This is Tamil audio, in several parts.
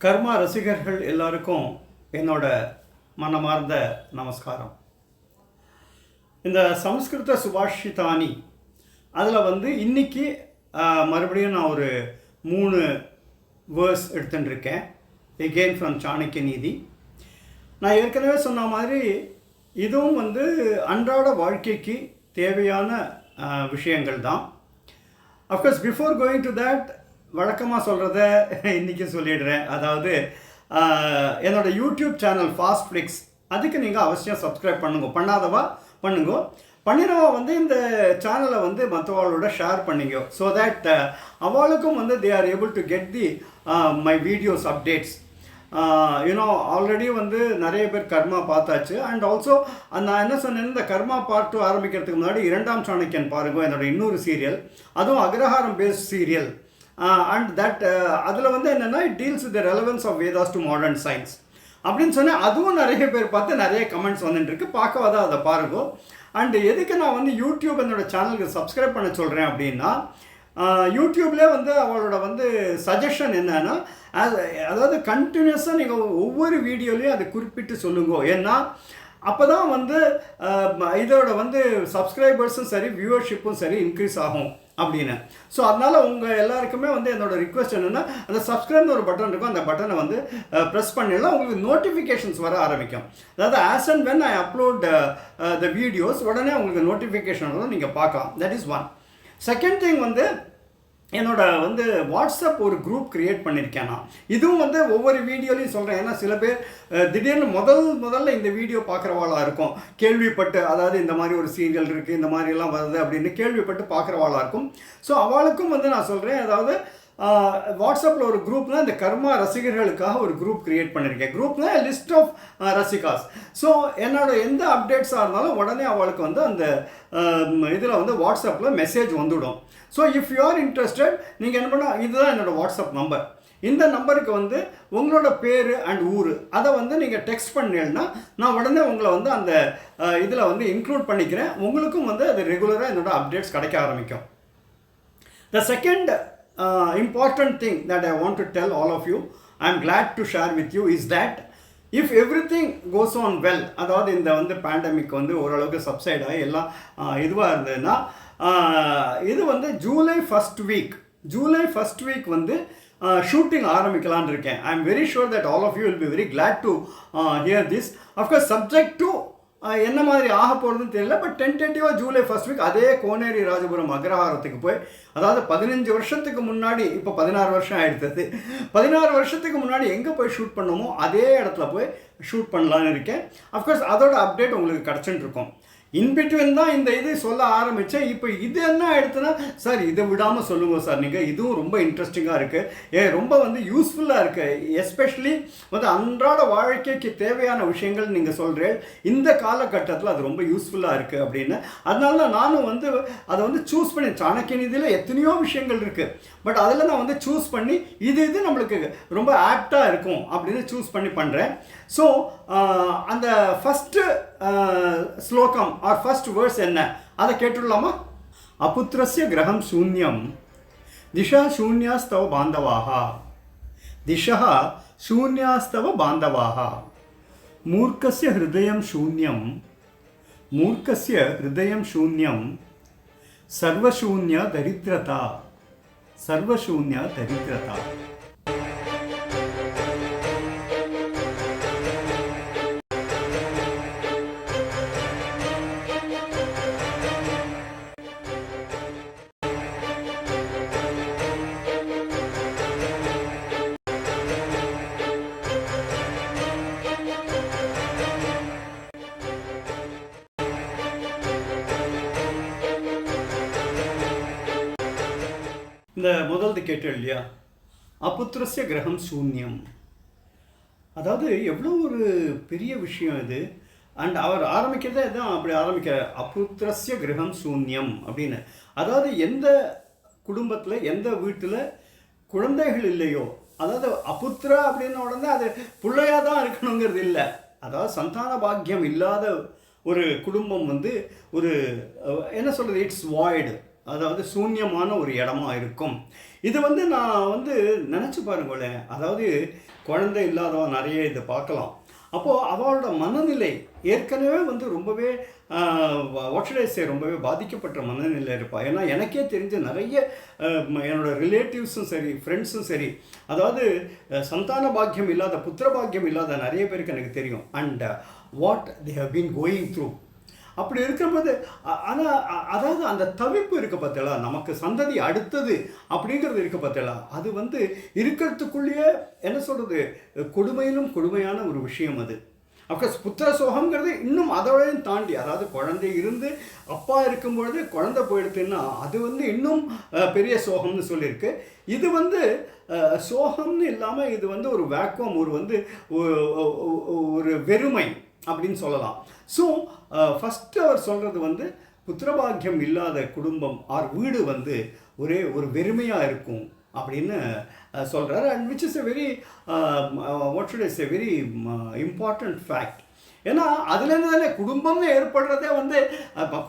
கர்மா ரசிகர்கள் எல்லாருக்கும் என்னோட மனமார்ந்த நமஸ்காரம். இந்த சமஸ்கிருத சுபாஷிதானி அதில் இன்னைக்கு மறுபடியும் நான் ஒரு 3 வேர்ஸ் எடுத்துட்டுருக்கேன். எகெயின் ஃப்ரம் சாணக்கிய நீதி. நான் ஏற்கனவே சொன்ன மாதிரி இதுவும் அன்றாட வாழ்க்கைக்கு தேவையான விஷயங்கள் தான். Of course before going to that வழக்கமாக சொல்கிறத இன்றைக்கி சொல்லிடுறேன். அதாவது என்னோடய யூடியூப் சேனல் ஃபாஸ்ட் ஃப்ளிக்ஸ், அதுக்கு நீங்கள் அவசியம் சப்ஸ்கிரைப் பண்ணுங்க. பண்ணாதவா பண்ணுங்க, பண்ணினவா இந்த சேனலை மற்றவாளோட ஷேர் பண்ணிங்க. ஸோ தட் அவளுக்கும் they are able to get the my videos updates. You know already நிறைய பேர் கர்மா பார்த்தாச்சு. அண்ட் ஆல்சோ நான் என்ன சொன்னேன், இந்த கர்மா பார்ட் 2 ஆரம்பிக்கிறதுக்கு முன்னாடி 2ஆம் சாணக்கியன் பாருங்க, என்னோட இன்னொரு சீரியல், அதுவும் அக்ரஹாரம் பேஸ்ட் சீரியல். அண்ட் தட் அதில் என்னென்னா it deals with the relevance of Vedas to modern science அப்படின்னு சொன்னேன். அதுவும் நிறைய பேர் பார்த்து நிறைய கமெண்ட்ஸ் வந்துட்டுருக்கு. பார்க்கவாதான் அதை பாருங்க. அண்டு எதுக்கு நான் யூடியூப் என்னோடய சேனலுக்கு சப்ஸ்கிரைப் பண்ண சொல்கிறேன் அப்படின்னா, யூடியூப்லேயே அவளோட சஜஷன் என்னன்னா, அதாவது கண்டினியூஸாக நீங்கள் ஒவ்வொரு வீடியோலையும் அதை குறிப்பிட்டு சொல்லுங்க. ஏன்னா அப்போ தான் இதோட சப்ஸ்கிரைபர்ஸும் சரி வியூவர்ஷிப்பும் சரி இன்க்ரீஸ் ஆகும் அப்படின்னு. ஸோ அதனால் உங்கள் எல்லாருக்குமே என்னோடய ரிக்வெஸ்ட் என்னென்னா, அந்த சப்ஸ்கிரைப்னு ஒரு பட்டன் இருக்கும், அந்த பட்டனை ப்ரெஸ் பண்ணிடலாம். உங்களுக்கு நோட்டிஃபிகேஷன்ஸ் வர ஆரம்பிக்கும். அதாவது as and when I upload the videos, உடனே உங்களுக்கு நோட்டிஃபிகேஷன் வரும், நீங்கள் பார்க்கலாம். That is one. Second thing என்னோட வாட்ஸ்அப் ஒரு குரூப் க்ரியேட் பண்ணியிருக்கேன் நான். இதுவும் ஒவ்வொரு வீடியோலையும் சொல்கிறேன். ஏன்னா சில பேர் திடீர்னு முதல்ல இந்த வீடியோ பார்க்குறவாளாக இருக்கும், கேள்விப்பட்டு, அதாவது இந்த மாதிரி ஒரு சீரியல் இருக்குது, இந்த மாதிரிலாம் வருது அப்படின்னு கேள்விப்பட்டு பார்க்குறவாளாக இருக்கும். ஸோ அவளுக்கும் நான் சொல்கிறேன், அதாவது வாட்ஸ்அப்பில் ஒரு குரூப்னால் இந்த கர்மா ரசிகர்களுக்காக ஒரு குரூப் க்ரியேட் பண்ணியிருக்கேன். குரூப்னால் லிஸ்ட் ஆஃப் ரசிகாஸ். ஸோ என்னோட எந்த அப்டேட்ஸாக இருந்தாலும் உடனே அவளுக்கு அந்த இதில் வாட்ஸ்அப்பில் மெசேஜ் வந்துவிடும். So if you are interested, நீங்கள் என்ன பண்ணால், இதுதான் என்னோடய வாட்ஸ்அப் நம்பர். இந்த நம்பருக்கு உங்களோட பேர் அண்ட் ஊர் அதை நீங்கள் டெக்ஸ்ட் பண்ணீங்கன்னா நான் உடனே உங்களை அந்த இதில் இன்க்ளூட் பண்ணிக்கிறேன். உங்களுக்கும் அது ரெகுலராக என்னோட அப்டேட்ஸ் கிடைக்க ஆரம்பிக்கும். The second important thing that I want to tell all of you, I am glad to share with you, is that if everything goes on well, அதாவது இந்த பேண்டமிக் ஓரளவுக்கு சப்சைட் ஆகி எல்லாம் இதுவாக இருந்ததுன்னா, இது ஜூலை ஃபஸ்ட் வீக் ஷூட்டிங் ஆரம்பிக்கலான்னு இருக்கேன். I am very sure that all of you will be very glad to hear this. Of course subject to என்ன மாதிரி ஆக போகிறதுன்னு தெரியல. பட் டென்டேட்டிவாக ஜூலை ஃபஸ்ட் வீக் அதே கோனேரி ராஜபுரம் அக்ரஹாரத்துக்கு போய், அதாவது 15 வருஷத்துக்கு முன்னாடி, இப்போ 16 வருஷம் ஆகிடுது, 16 வருஷத்துக்கு முன்னாடி எங்கே போய் ஷூட் பண்ணோமோ அதே இடத்துல போய் ஷூட் பண்ணலான்னு இருக்கேன். அஃப்கோர்ஸ் அதோட அப்டேட் உங்களுக்கு கிடச்சிட்டு இருக்கும். இன்பிட்வீன் தான் இந்த இது சொல்ல ஆரம்பித்தேன். இப்போ இது என்ன ஆகிடுதுன்னா, சார் இதை விடாமல் சொல்லுங்கள் சார் நீங்கள், இதுவும் ரொம்ப இன்ட்ரெஸ்டிங்காக இருக்குது, ரொம்ப யூஸ்ஃபுல்லாக இருக்குது, எஸ்பெஷலி அன்றாட வாழ்க்கைக்கு தேவையான விஷயங்கள் நீங்கள் சொல்கிறேன், இந்த காலகட்டத்தில் அது ரொம்ப யூஸ்ஃபுல்லாக இருக்குது அப்படின்னு. அதனால தான் நானும் அதை சூஸ் பண்ணி, சாணக்கிய நீதியில் எத்தனையோ விஷயங்கள் இருக்குது, பட் அதில் நான் சூஸ் பண்ணி இது நம்மளுக்கு ரொம்ப ஆப்டாக இருக்கும் அப்படின்னு சூஸ் பண்ணி பண்ணுறேன். ஸோ அந்த ஃபஸ்ட்டு ஸ்லோகம் ஆர் ஃபஸ்ட் வேர்ஸ் என்ன, அதை கேட்டுடலாமா? அபுத்திரஸ்ய கிரகம் சூன்யம் திஷா சூன்யாஸ்தவ பாந்தவாக, திஷா சூன்யாஸ்தவ பாந்தவாக, மூர்க்கஸ்ய ஹிருதயம் சூன்யம், மூர்க்கஸ்ய ஹிருதயம் சூன்யம், சர்வசூன்ய தரித்ரதா, சர்வசூன்ய தரித்ரதா. இந்த முதல்து கேட்டு இல்லையா, அபுத்திரஸ்ய கிரகம் சூன்யம், அதாவது எவ்வளோ ஒரு பெரிய விஷயம் இது. அண்ட் அவர் ஆரம்பிக்கிறதே தான் அப்படி ஆரம்பிக்கிற, அபுத்திரஸ்ய கிரகம் சூன்யம் அப்படின்னு. அதாவது எந்த குடும்பத்தில் எந்த வீட்டில் குழந்தைகள் இல்லையோ, அதாவது அபுத்திரா அப்படின்ன உடனே அது பிள்ளையாக தான் இருக்கணுங்கிறது இல்லை. அதாவது சந்தான பாக்கியம் இல்லாத ஒரு குடும்பம் ஒரு என்ன சொல்கிறது, இட்ஸ் வாய்டு. அதாவது சூன்யமான ஒரு இடமா இருக்கும். இது வந்து நான் வந்து நினச்சி பாருங்களேன், அதாவது குழந்தை இல்லாதவன் நிறைய இதை பார்க்கலாம். அப்போது அவளோட மனநிலை ஏற்கனவே வந்து ரொம்பவே வாட் ஷுட் ஐ சே, ரொம்பவே பாதிக்கப்பட்ட மனநிலை இருப்பாள். ஏன்னா எனக்கே தெரிஞ்ச நிறைய என்னோட ரிலேட்டிவ்ஸும் சரி, ஃப்ரெண்ட்ஸும் சரி, அதாவது சந்தான பாக்கியம் இல்லாத, புத்திர பாக்கியம் இல்லாத நிறைய பேருக்கு எனக்கு தெரியும். And what they have been going through. அப்படி இருக்கும்போது ஆனால் அதாவது அந்த தவிப்பு இருக்க பார்த்தீங்களா, நமக்கு சந்ததி அடுத்தது அப்படிங்கிறது இருக்க பார்த்தீங்களா, அது வந்து இருக்கிறதுக்குள்ளேயே என்ன சொல்கிறது, கொடுமையிலும் கொடுமையான ஒரு விஷயம் அது. அப்கோர்ஸ் புத்திர சோகங்கிறது இன்னும் அதோடையும் தாண்டி, அதாவது குழந்தை இருந்து அப்பா இருக்கும்பொழுது குழந்தை போயிடுதுன்னா அது வந்து இன்னும் பெரிய சோகம்னு சொல்லியிருக்கு. இது வந்து சோகம்னு இல்லாமல் இது வந்து ஒரு வேக்குவம், ஒரு வந்து ஒரு வெறுமை அப்படின்னு சொல்லலாம். ஸோ ஃபஸ்ட்டு அவர் சொல்கிறது வந்து புத்திரபாக்கியம் இல்லாத குடும்பம் ஆர் வீடு வந்து ஒரே ஒரு வெறுமையாக இருக்கும் அப்படின்னு சொல்கிறார். And which is a very what should I say, very important fact. ஏன்னா அதுலேருந்து தானே குடும்பம்னு ஏற்படுறதே வந்து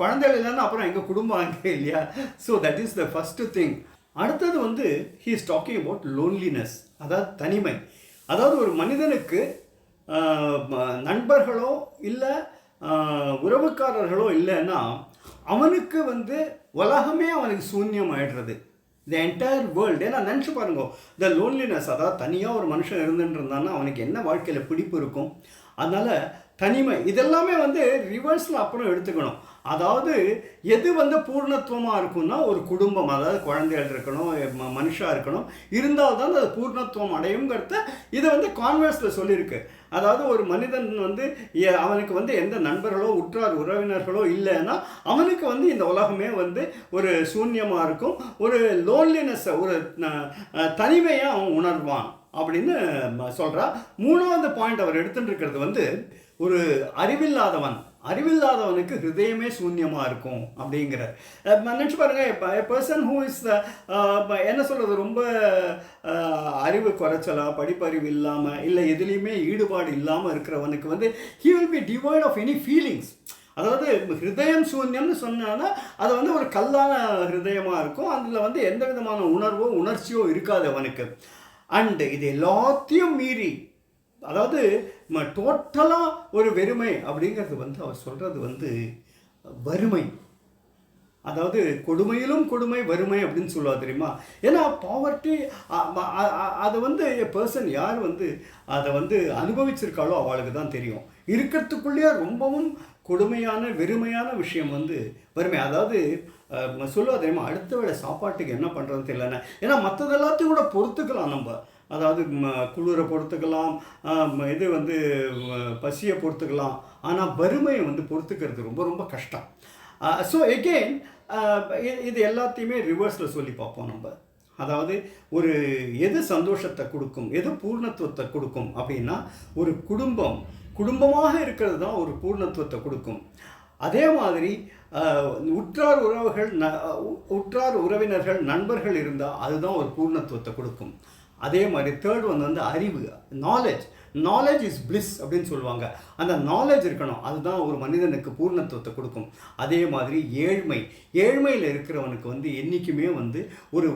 குழந்தைகள் இல்லைன்னா அப்புறம் எங்கள் குடும்பம் அங்கே இல்லையா. So that is the first thing. அடுத்தது வந்து he is talking about loneliness, அதாவது தனிமை. அதாவது ஒரு மனிதனுக்கு நண்பர்களோ இல்லை உறவுக்காரர்களோ இல்லைன்னா அவனுக்கு வந்து உலகமே அவனுக்கு சூன்யம் ஆயிடுறது, த என்டையர் வேர்ல்டு. ஏன்னா நினச்சி பாருங்க, த லோன்லினஸ், அதாவது தனியாக ஒரு மனுஷன் இருந்துட்டு இருந்தான்னா அவனுக்கு என்ன வாழ்க்கையில் பிடிப்பு இருக்கும். அதனால் தனிமை இதெல்லாமே வந்து ரிவர்ஸில் அப்புறம் எடுத்துக்கணும். அதாவது எது வந்து பூர்ணத்துவமாக இருக்கும்னா ஒரு குடும்பம், அதாவது குழந்தைகள் இருக்கணும், மனுஷாக இருக்கணும், இருந்தால் தான் அது பூர்ணத்துவம் அடையுங்கிறத இதை வந்து கான்வர்ஸில் சொல்லியிருக்கு. அதாவது ஒரு மனிதன் வந்து அவனுக்கு வந்து எந்த நண்பர்களோ உற்றார் உறவினர்களோ இல்லைன்னா அவனுக்கு வந்து இந்த உலகமே வந்து ஒரு சூன்யமாக இருக்கும், ஒரு லோன்லினஸ்ஸை, ஒரு தனிமையை அவன் உணர்வான் அப்படின்னு சொல்கிறா. மூணாவது பாயிண்ட் அவர் எடுத்துட்டு இருக்கிறது வந்து ஒரு அறிவில்லாதவனுக்கு ஹிருதயமே சூன்யமாக இருக்கும் அப்படிங்கிறார். நினச்சி பாருங்கள், பர்சன் ஹூ இஸ் என்ன சொல்கிறது, ரொம்ப அறிவு குறைச்சலாக, படிப்பறிவு இல்லாமல், இல்லை எதுலேயுமே ஈடுபாடு இல்லாமல் இருக்கிறவனுக்கு வந்து he will be devoid of any feelings. அதாவது ஹிருதயம் சூன்யம்னு சொன்னான்னா அது வந்து ஒரு கல்லான ஹிருதயமாக இருக்கும், அதில் வந்து எந்த விதமான உணர்வோ உணர்ச்சியோ இருக்காது அவனுக்கு. அண்டு இது எல்லாத்தையும் மீறி, அதாவது டோட்டலாக ஒரு வெறுமை அப்படிங்கிறது வந்து அவர் சொல்கிறது வந்து வறுமை. அதாவது கொடுமையிலும் கொடுமை வறுமை அப்படின்னு சொல்லுவா தெரியுமா. ஏன்னா பாவர்ட்டி அது வந்து பர்சன் யார் வந்து அதை வந்து அனுபவிச்சிருக்காளோ அவளுக்கு தான் தெரியும். இருக்கிறதுக்குள்ளேயே ரொம்பவும் கொடுமையான வெறுமையான விஷயம் வந்து வறுமை. அதாவது சொல்லுவா தெரியுமா, அடுத்த வேளை சாப்பாட்டுக்கு என்ன பண்ணுறதுன்னு தெரியலன்னு. ஏன்னா மற்றது எல்லாத்தையும் கூட பொறுத்துக்கலாம் நம்ம, அதாவது குளிரை பொறுத்துக்கலாம், இது வந்து பசியை பொறுத்துக்கலாம், ஆனால் வறுமையை வந்து பொறுத்துக்கிறது ரொம்ப ரொம்ப கஷ்டம். ஸோ எகெயின் இது எல்லாத்தையுமே ரிவர்ஸில் சொல்லி பார்ப்போம் நம்ம. அதாவது ஒரு எது சந்தோஷத்தை கொடுக்கும், எது பூர்ணத்துவத்தை கொடுக்கும் அப்படின்னா ஒரு குடும்பமாக இருக்கிறது தான் ஒரு பூர்ணத்துவத்தை கொடுக்கும். அதே மாதிரி உற்றார் உறவினர்கள் நண்பர்கள் இருந்தால் அதுதான் ஒரு பூர்ணத்துவத்தை கொடுக்கும். அதே மாதிரி தேர்ட் ஒன் வந்து அறிவு, நாலேஜ் இஸ் பிளிஸ் அப்படின்னு சொல்லுவாங்க. அந்த நாலேஜ் இருக்கணும், அதுதான் ஒரு மனிதனுக்கு பூர்ணத்துவத்தை கொடுக்கும். அதே மாதிரி ஏழ்மையில் இருக்கிறவனுக்கு வந்து என்றைக்குமே வந்து ஒரு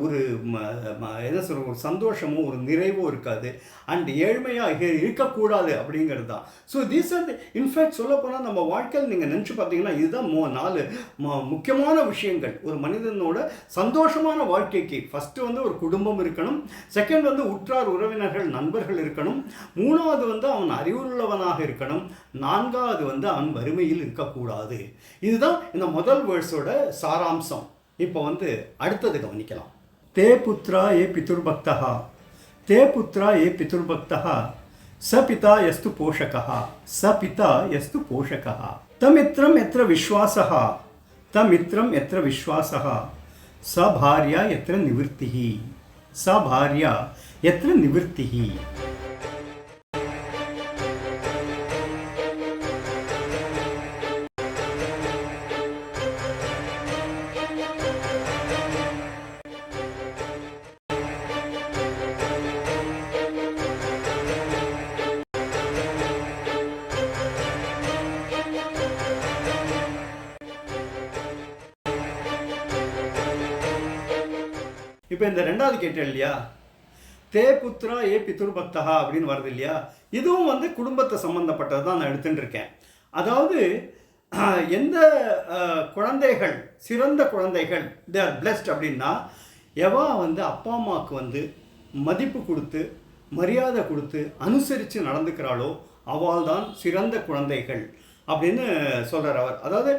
என்ன சொல்ற, ஒரு சந்தோஷமோ ஒரு நிறைவோ இருக்காது. அண்ட் ஏழ்மையாக இருக்கக்கூடாது அப்படிங்கிறது தான். ஸோ தீஸ் ஆர் இன்ஃபேக்ட் சொல்லப்போனால் நம்ம வாழ்க்கையில் நீங்கள் நினச்சி பார்த்தீங்கன்னா இதுதான் 4 முக்கியமான விஷயங்கள் ஒரு மனிதனோட சந்தோஷமான வாழ்க்கைக்கு. ஃபஸ்ட்டு வந்து ஒரு குடும்பம் இருக்கணும், செகண்ட் வந்து உற்றார் உறவினர்கள் நண்பர்கள் இருக்கணும், மூணாவது வந்து அவன் அறிவுள்ளவனாக இருக்கணும், நான்காவது வந்து அவன் வறுமையில் இருக்கக்கூடாது. இதுதான் இந்த முதல் வேர்ஸோட சாராம்சம். இப்போ வந்து அடுத்தது கவனிக்கலாம். தே புத்ரா ஏ பிதுர்பக்தா, தே புத்ரா ஏ பிதுர்பக்தா, ச பிதா யஸ்து போஷகா, ச பிதா யஸ்து போஷகா, தமித்ரம் எத்ர விஸ்வாசா, தமித்ரம் எத்ர விஸ்வாசா, ச பார்யா எத்ர நிவர்த்திஹி, ச பார்யா எத்ர நிவர்த்திஹி. இப்போ இந்த ரெண்டாவது கேட்டேன் இல்லையா, தே புத்ரா ஏ பிதுர் பக்தா அப்படின்னு வருது இல்லையா, இதுவும் வந்து குடும்பத்தை சம்மந்தப்பட்டது தான் நான் எடுத்துட்டு இருக்கேன். அதாவது எந்த குழந்தைகள் சிறந்த குழந்தைகள் தே ஆர் பிளெஸ்ட் அப்படின்னா, எவா வந்து அப்பா அம்மாவுக்கு வந்து மதிப்பு கொடுத்து மரியாதை கொடுத்து அனுசரித்து நடந்துக்கிறாளோ அவள் தான் சிறந்த குழந்தைகள் அப்படின்னு சொல்கிறார் அவர். அதாவது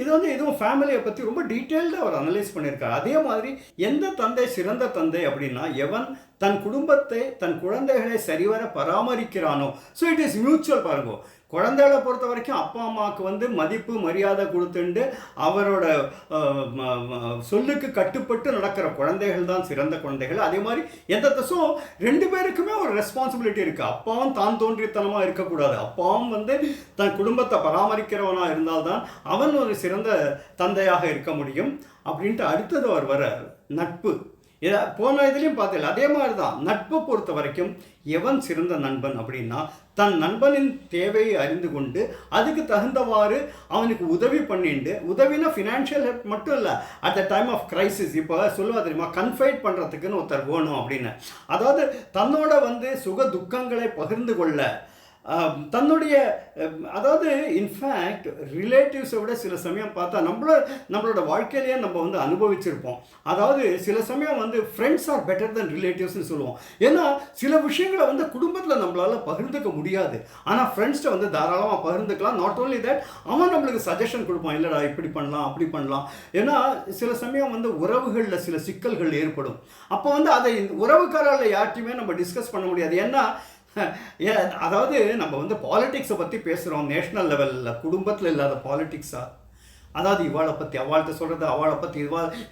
இது வந்து இதுவும் ஃபேமிலியை பற்றி ரொம்ப டீட்டெயில்டாக அவர் அனலைஸ் பண்ணியிருக்கார். அதே மாதிரி எந்த தந்தை சிறந்த தந்தை அப்படின்னா, எவன் தன் குடும்பத்தை தன் குழந்தைகளை சரிவர பராமரிக்கிறானோ. So it is mutual. பாருங்க, குழந்தைகளை பொறுத்த வரைக்கும் அப்பா அம்மாவுக்கு வந்து மதிப்பு மரியாதை கொடுத்துண்டு அவரோட சொல்லுக்கு கட்டுப்பட்டு நடக்கிற குழந்தைகள் தான் சிறந்த குழந்தைகள். அதே மாதிரி எந்த தசும் ரெண்டு பேருக்குமே ஒரு ரெஸ்பான்சிபிலிட்டி இருக்குது. அப்பாவும் தான் தோன்றித்தனமாக இருக்கக்கூடாது. அப்பாவும் வந்து தன் குடும்பத்தை பராமரிக்கிறவனாக இருந்தால்தான் அவன் ஒரு சிறந்த தந்தையாக இருக்க முடியும் அப்படின்ட்டு. அடுத்தது அவர் வர நட்பு. போன இதுலேயும் பார்த்தல அதே மாதிரி தான். நட்பை பொறுத்த வரைக்கும் எவன் சிறந்த நண்பன் அப்படின்னா, தன் நண்பனின் தேவையை அறிந்து கொண்டு அதுக்கு தகுந்தவாறு அவனுக்கு உதவி பண்ணிட்டு, உதவினா ஃபினான்ஷியல் ஹெல்ப் மட்டும் இல்லை, at the time of crisis. இப்போ சொல்லுவா தெரியுமா, கன்ஃபைட் பண்ணுறதுக்குன்னு ஒருத்தர் வேணும் அப்படின்னு. அதாவது தன்னோட வந்து சுக துக்கங்களை பகிர்ந்து கொள்ள தன்னுடைய, அதாவது இன்ஃபேக்ட் ரிலேட்டிவ்ஸை விட சில சமயம் பார்த்தா நம்மளோட வாழ்க்கையிலேயே நம்ம வந்து அனுபவிச்சிருப்போம். அதாவது சில சமயம் வந்து ஃப்ரெண்ட்ஸ் ஆர் பெட்டர் தென் ரிலேட்டிவ்ஸ்னு சொல்லுவோம். ஏன்னா சில விஷயங்களை வந்து குடும்பத்தில் நம்மளால் பகிர்ந்துக்க முடியாது, ஆனால் ஃப்ரெண்ட்ஸ்ட்டை வந்து தாராளமாக பகிர்ந்துக்கலாம். நாட் ஓன்லி தட், அவன் நம்மளுக்கு சஜஷன் கொடுப்பான், இல்லைடா இப்படி பண்ணலாம் அப்படி பண்ணலாம். ஏன்னா சில சமயம் வந்து உறவுகளில் சில சிக்கல்கள் ஏற்படும். அப்போ வந்து அதை உறவுக்காரால் யார்ட்டையுமே நம்ம டிஸ்கஸ் பண்ண முடியாது. ஏன்னா அதாவது நம்ம வந்து பாலிடிக்ஸை பற்றி பேசுகிறோம் நேஷ்னல் லெவலில், குடும்பத்தில் இல்லாத பாலிடிக்ஸா. அதாவது இவாளை பற்றி அவள்கிட்ட சொல்கிறது, அவளை பற்றி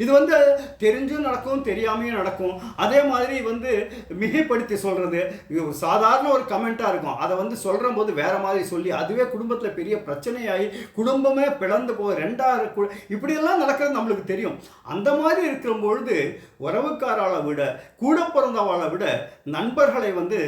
இது வந்து தெரிஞ்சும் நடக்கும் தெரியாமையும் நடக்கும். அதே மாதிரி வந்து மிகைப்படுத்தி சொல்கிறது சாதாரண ஒரு கமெண்ட்டாக இருக்கும். அதை வந்து சொல்கிற போது வேறு மாதிரி சொல்லி அதுவே குடும்பத்தில் பெரிய பிரச்சனையாகி குடும்பமே பிளந்து போக ரெண்டாக இப்படியெல்லாம் நடக்கிறது நம்மளுக்கு தெரியும். அந்த மாதிரி இருக்கிற பொழுது உறவுக்காராளை விட கூட பிறந்தவாளை விட நண்பர்களை வந்து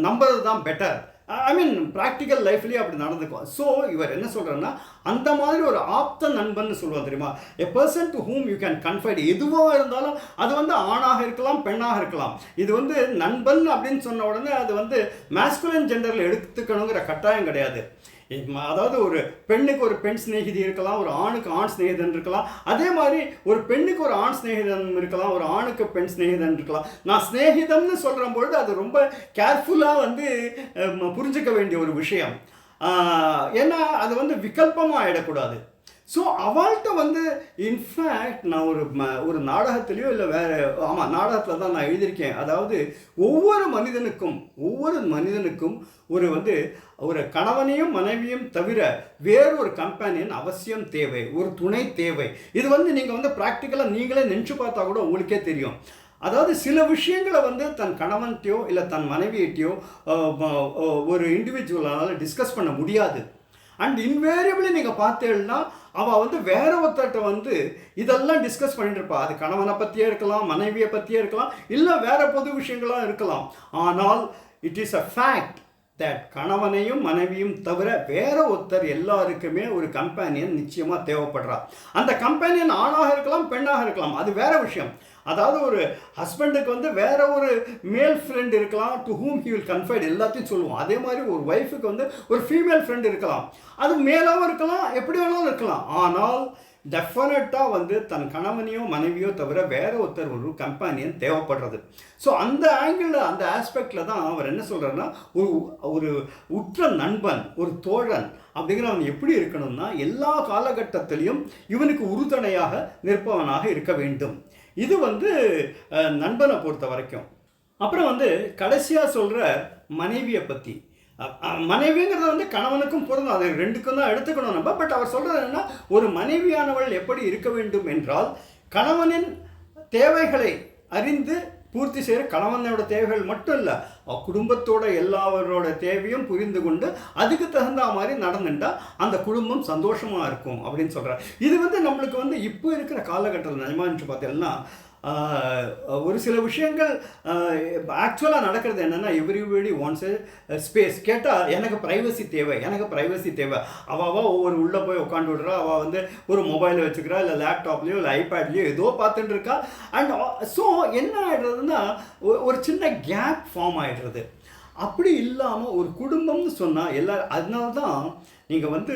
நம்புறது தான் பெட்டர். ஐ மீன் ப்ராக்டிக்கல் லைஃப்லேயே அப்படி நடந்துக்கும். ஸோ இவர் என்ன சொல்கிறேன்னா, அந்த மாதிரி ஒரு ஆப்த நண்பன் சொல்லுவார் தெரியுமா, a person to whom you can confide. எதுவாக இருந்தாலும் அது வந்து ஆணாக இருக்கலாம் பெண்ணாக இருக்கலாம். இது வந்து நண்பன் அப்படின்னு சொன்ன உடனே அது வந்து மேஸ்குலின் ஜெண்டரில் எடுத்துக்கணுங்கிற கட்டாயம் கிடையாது. அதாவது ஒரு பெண்ணுக்கு ஒரு பெண் சிநேகிதி இருக்கலாம், ஒரு ஆணுக்கு ஆண் சிநேகிதன் இருக்கலாம். அதே மாதிரி ஒரு பெண்ணுக்கு ஒரு ஆண் சிநேகிதன் இருக்கலாம், ஒரு ஆணுக்கு பெண் சிநேகிதன் இருக்கலாம். நான் சிநேகிதம்னு சொல்கிற பொழுது அது ரொம்ப கேர்ஃபுல்லாக வந்து புரிஞ்சுக்க வேண்டிய ஒரு விஷயம். ஏன்னா அது வந்து விகல்பமாக ஆகிடக்கூடாது. ஸோ அவள்கிட்ட வந்து இன்ஃபேக்ட் நான் ஒரு நாடகத்திலையோ இல்லை வேறு, ஆமாம் நாடகத்தில் தான் நான் எழுதியிருக்கேன். அதாவது ஒவ்வொரு மனிதனுக்கும் ஒரு வந்து ஒரு கணவனையும் மனைவியும் தவிர வேறு ஒரு கம்பெனியன் அவசியம் தேவை, ஒரு துணை தேவை. இது வந்து நீங்கள் வந்து ப்ராக்டிக்கலாக நீங்களே நினச்சி பார்த்தா கூட உங்களுக்கே தெரியும். அதாவது சில விஷயங்களை வந்து தன் கணவன்கிட்டையோ இல்லை தன் மனைவியிட்டையோ ஒரு இண்டிவிஜுவலால் டிஸ்கஸ் பண்ண முடியாது. அண்ட் இன்வேரியபிளி நீங்கள் பார்த்தேன்னா அவள் வந்து வேற ஒருத்தட்ட வந்து இதெல்லாம் டிஸ்கஸ் பண்ணிட்டு இருப்பா. அது கணவனை பற்றியே இருக்கலாம், மனைவியை பற்றியே இருக்கலாம், இல்லை வேற பொது விஷயங்களாக இருக்கலாம். ஆனால் it is a fact that கணவனையும் மனைவியும் தவிர வேற ஒருத்தர் எல்லாருக்குமே ஒரு கம்பேனியன் நிச்சயமாக தேவைப்படுறா. அந்த கம்பேனியன் ஆணாக இருக்கலாம் பெண்ணாக இருக்கலாம், அது வேற விஷயம். அதாவது ஒரு ஹஸ்பண்டுக்கு வந்து வேற ஒரு மேல் ஃப்ரெண்ட் இருக்கலாம், to whom he will confide, எல்லாத்தையும் சொல்லுவோம். அதே மாதிரி ஒரு ஒய்ஃபுக்கு வந்து ஒரு ஃபீமேல் ஃப்ரெண்ட் இருக்கலாம், அது மேலாகவும் இருக்கலாம், எப்படி வேணாலும் இருக்கலாம். ஆனால் டெஃபினட்டாக வந்து தன் கணவனையோ மனைவியோ தவிர வேற ஒருத்தர் ஒரு கம்பேனியன் தேவைப்படுறது. ஸோ அந்த ஆங்கிளில் அந்த ஆஸ்பெக்டில் தான் அவர் என்ன சொல்கிறாருன்னா, ஒரு உற்ற நண்பன், ஒரு தோழன் அப்படிங்கிறவன் எப்படி இருக்கணும்னா எல்லா காலகட்டத்திலையும் இவனுக்கு உறுதுணையாக நிற்பவனாக இருக்க வேண்டும். இது வந்து நண்பனை பொறுத்த வரைக்கும். அப்புறம் வந்து கடைசியாக சொல்கிற மனைவியை பற்றி. மனைவிங்கிறது வந்து கணவனுக்கும் பொருந்தும், அது ரெண்டுக்கும் தான் எடுத்துக்கணும் நம்ம. பட் அவர் சொல்கிறது என்னன்னா, ஒரு மனைவியானவள் எப்படி இருக்க வேண்டும் என்றால், கணவனின் தேவைகளை அறிந்து பூர்த்தி செய்கிற, கணவனோட தேவைகள் மட்டும் இல்லை, குடும்பத்தோட எல்லாரோட தேவையும் புரிந்து கொண்டு அதுக்கு தகுந்த மாதிரி நடந்துட்டால் அந்த குடும்பம் சந்தோஷமாக இருக்கும் அப்படின்னு சொல்கிறார். இது வந்து நம்மளுக்கு வந்து இப்போ இருக்கிற காலகட்டத்தில் நிஜமான்னு பார்த்தீங்கன்னா ஒரு சில விஷயங்கள் ஆக்சுவலாக நடக்கிறது என்னென்னா, எவ்ரிபடி வாண்ட்ஸ் ஸ்பேஸ். கேட்டால் எனக்கு ப்ரைவசி தேவை, எனக்கு ப்ரைவசி தேவை. அவள் ஒவ்வொரு உள்ளே போய் உட்காந்து விடுறா, அவள் வந்து ஒரு மொபைலை வச்சுக்கிறா, இல்லை லேப்டாப்லேயோ இல்லை ஐபேட்லேயோ ஏதோ பார்த்துட்டு இருக்கா. அண்ட் ஸோ என்ன ஆகிடுறதுன்னா, ஒரு சின்ன கேப் ஃபார்ம் ஆகிடுறது. அப்படி இல்லாமல் ஒரு குடும்பம்னு சொன்னால் எல்லாரும், அதனால தான் நீங்கள் வந்து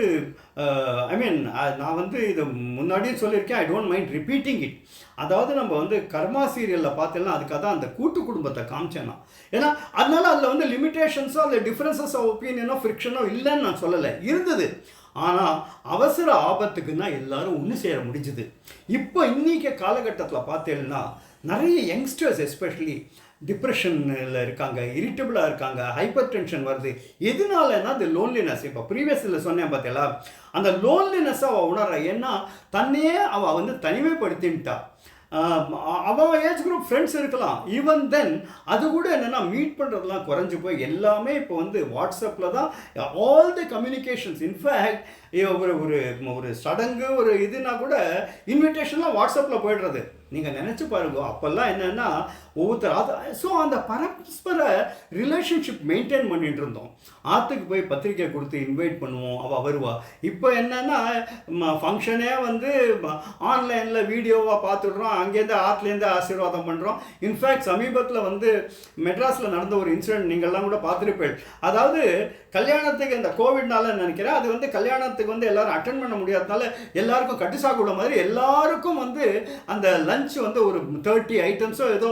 ஐ மீன் நான் வந்து இதை முன்னாடியே சொல்லியிருக்கேன், I don't mind repeating it. அதாவது நம்ம வந்து கர்மா சீரியலில் பார்த்தோம்னா அதுக்காக தான் அந்த கூட்டு குடும்பத்தை காமிச்சேன் நான். ஏன்னா அதனால அதில் வந்து லிமிட்டேஷன்ஸோ இல்லை டிஃப்ரென்சஸ் ஆஃப் ஒப்பீனியனோ ஃப்ரிக்ஷனோ இல்லைன்னு நான் சொல்லலை, இருந்தது. ஆனால் அவசர ஆபத்துக்குன்னா எல்லாரும் ஒன்று சேர முடிஞ்சுது. இப்போ இன்றைக்கி காலகட்டத்தில் பார்த்தேன்னா நிறைய யங்ஸ்டர்ஸ் எஸ்பெஷலி டிப்ரெஷனில் இருக்காங்க, இரிட்டபிளாக இருக்காங்க, ஹைப்பர் டென்ஷன் வருது. எதுனாலன்னா அது லோன்லினஸ். இப்போ ப்ரீவியஸில் சொன்னேன் பார்த்தீங்களா, அந்த லோன்லினஸ்ஸை அவள் உணர்றா. ஏன்னா தன்னையே அவள் வந்து தனிமைப்படுத்தின்ட்டா. அவன் ஏஜ் குரூப் ஃப்ரெண்ட்ஸ் இருக்கலாம், ஈவன் தென் அது கூட என்னென்னா மீட் பண்ணுறதுலாம் குறைஞ்சி போய் எல்லாமே இப்போ வந்து வாட்ஸ்அப்பில் தான் ஆல் தி கம்யூனிகேஷன்ஸ். இன்ஃபேக்ட் ஒரு ஒரு ஒரு சடங்கு ஒரு இதுனா கூட இன்விடேஷன்லாம் வாட்ஸ்அப்பில் போய்டுறது. நீங்கள் நினச்சி பாருங்க, அப்போல்லாம் என்னென்னா ஒவ்வொருத்தர் அது. ஸோ அந்த பரஸ்பர ரிலேஷன்ஷிப் மெயின்டைன் பண்ணிகிட்டு இருந்தோம். ஆற்றுக்கு போய் பத்திரிக்கை கொடுத்து இன்வைட் பண்ணுவோம், அவள் வருவாள். இப்போ என்னென்னா ஃபங்க்ஷனே வந்து ஆன்லைனில் வீடியோவாக பார்த்துடுறோம், அங்கேருந்து ஆற்றுலேருந்து ஆசீர்வாதம் பண்ணுறோம். இன்ஃபேக்ட் சமீபத்தில் வந்து மெட்ராஸில் நடந்த ஒரு இன்சிடென்ட் நீங்கள்லாம் கூட பார்த்துருப்பேன். அதாவது கல்யாணத்துக்கு இந்த கோவிட்னால நினைக்கிறேன், அது வந்து கல்யாணத்துக்கு வந்து எல்லோரும் அட்டன் பண்ண முடியாதனால எல்லாருக்கும் கட்டுசாக்குள்ள மாதிரி எல்லாருக்கும் வந்து அந்த லஞ்ச் வந்து ஒரு 30 ஐட்டம்ஸோ ஏதோ